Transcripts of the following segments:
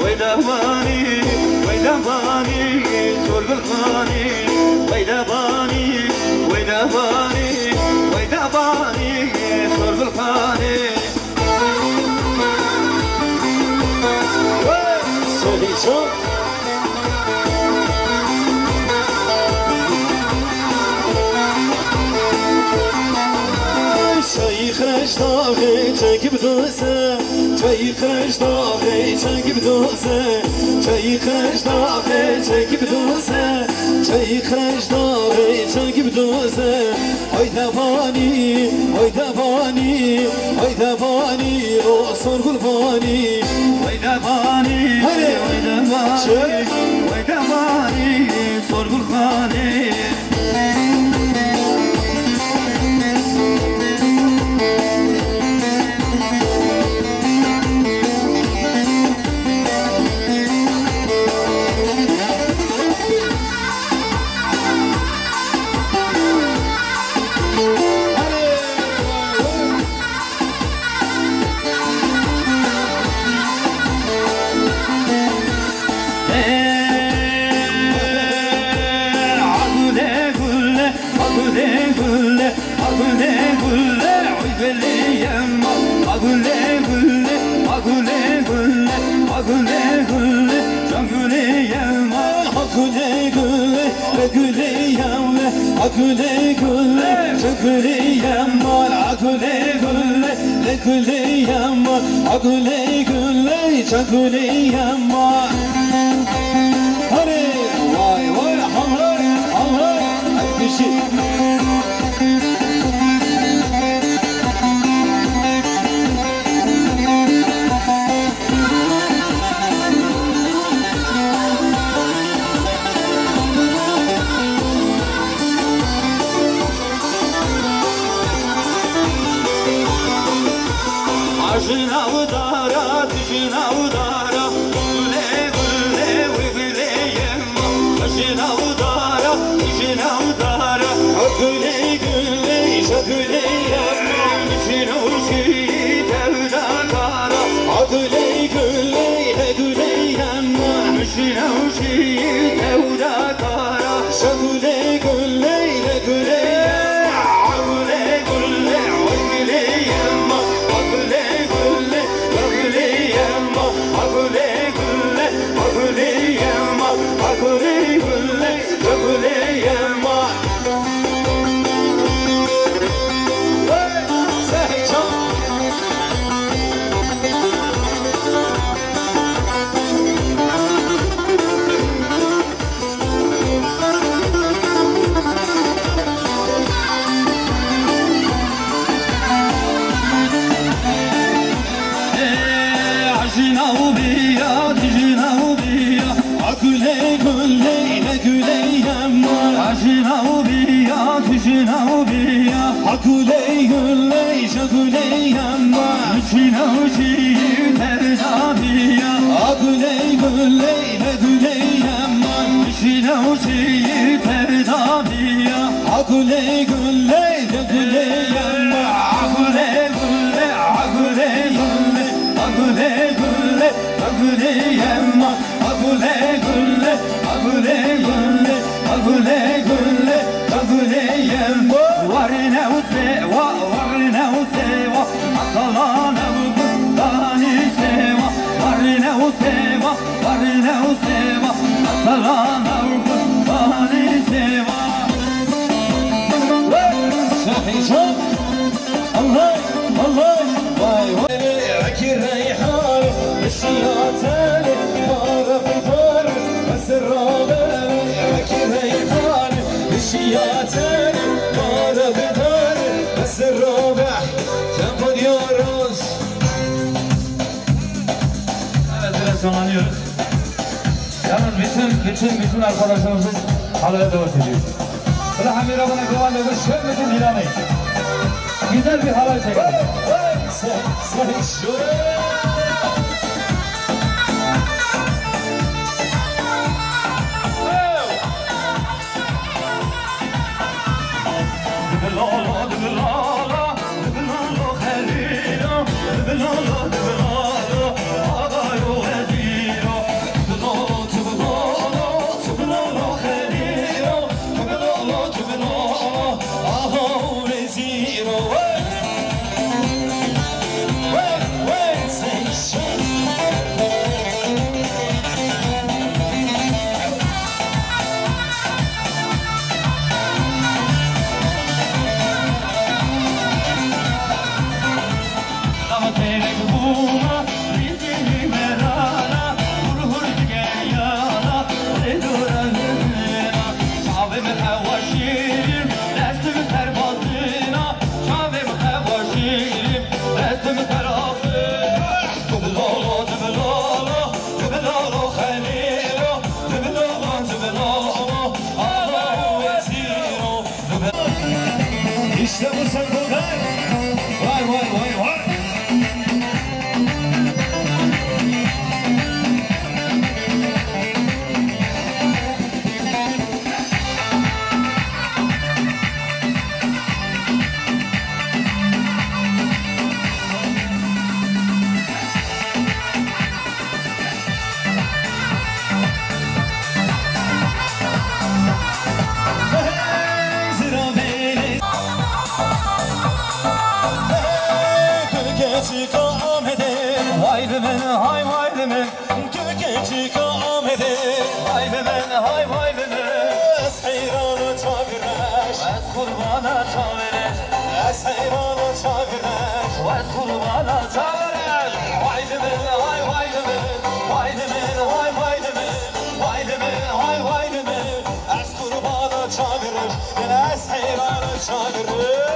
ويدباني ويدباني صرب الخاني ويدباني ويدباني ويدباني صرب الخاني سوري شو شاي خرج طاغي تجيب دوسه شاي خرج طاغي تجيب دوسه شاي خرج طاغي تجيب دوسه شاي خرج طاغي تجيب دوسه هاي دباني هاي دباني هاي دباني راسور قلباني هاي دباني هاي دباني هاي دباني صور قلباني أكلي كله شكلي يمال أكلي كله لكلي يمال أكلي كله شكلي يمال هري واي واي حمري حمري أكشي عجنا ودارا تجنا ودارا قولي قولي وقولي يما عجنا ودارا تجنا ودارا قولي قولي شقولي يما نجنا وشي تودا كارا قولي قولي هقولي يما نجنا وشي تودا كارا شقولي قولي هقولي أكلي كلي شكلي يما مشينا وشي تبدابيا أكلي كلي هكلي يما مشينا وشي تبدابيا أكلي كلي هكلي يما أكلي كلي أكلي كلي أكلي كلي أكلي يما أكلي كلي أكلي كلي أكلي كلي أكلي يما ورنا وسوا ورنا وسوا أصلانا وقصاني سوا ورنا وسوا ورنا وسوا أصلانا وقصاني سوا صحي شوف الله الله واي واي عكي ريحان الشياطان فارق فارق بس الرابع عكي ريحان الشياطان بس الرابع تنفذ يا راس. Evet biraz sonlanıyoruz. Yalnız bütün arkadaşlarımız halaya davet ediyoruz. Böyle Hamirabına kıvan öbür şöyle dinlemeyin. Güzel bir halay çekelim. Sen şuraya. Dibelala, dibelala, dibelala, ağayo eziro. Necik amede Haydi men hay haydi men Ez heyranı çavireş Ez kurbana çavireş Ez heyranı çavireş Ez kurbana çavireş Haydi men hay haydi men Haydi men hay haydi men Haydi men hay haydi men Ez kurbana çavireş Ez heyranı çavireş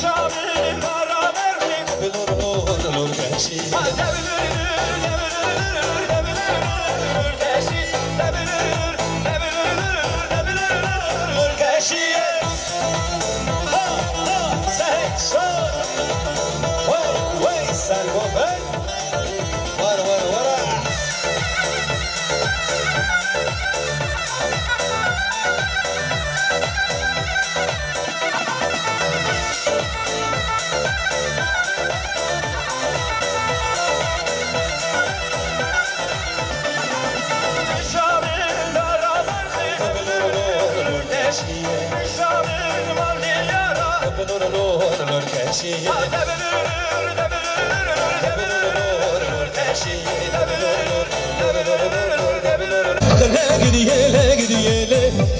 Şamil kara merhim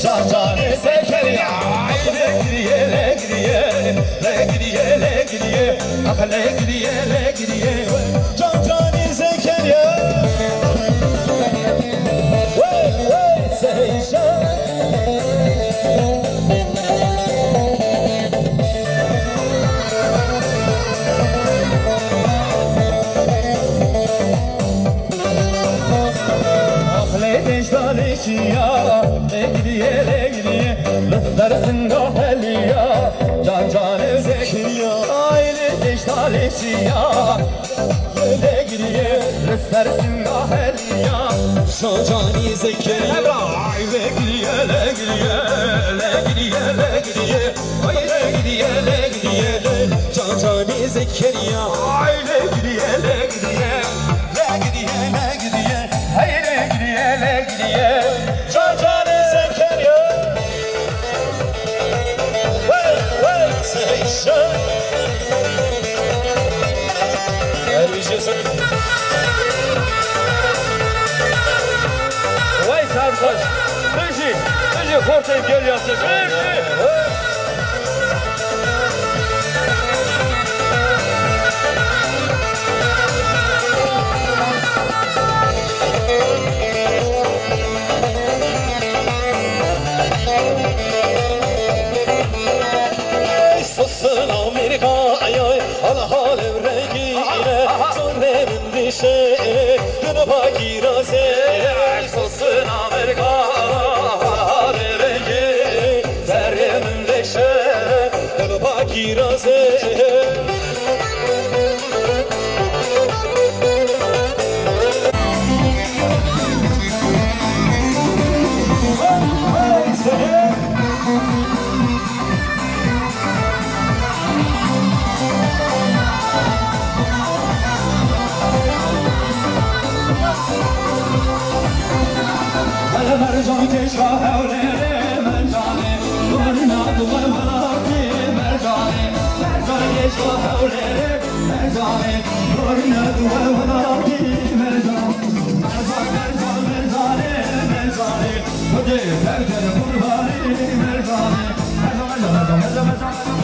Can cane Zekeriya Le gidiye Can cane Zekeriya Lızlarsın gafeliya Can cane Zekeriya Aile deştalesiya Le gidiye Lızlarsın gafeliya Can cane Zekeriya Le gidiye Can cane Zekeriya Aile gidiye Hayre gidiye Can cane Zekeriya Vay sarkoç Dışı kortayıp geliyorsun Sosun Amerika'ya Al-Halem rengine Zorremin dişe Günü pakiraze Sosun Amerika Al-Halem rengi Zerremin dişe Günü pakiraze مرجان کشا حوله مرجانه ورنا دوار ولاتی مرجانه مرجان کشا حوله مرجانه ورنا دوار ولاتی مرجان مرجانه مرجانه خود پرده قربان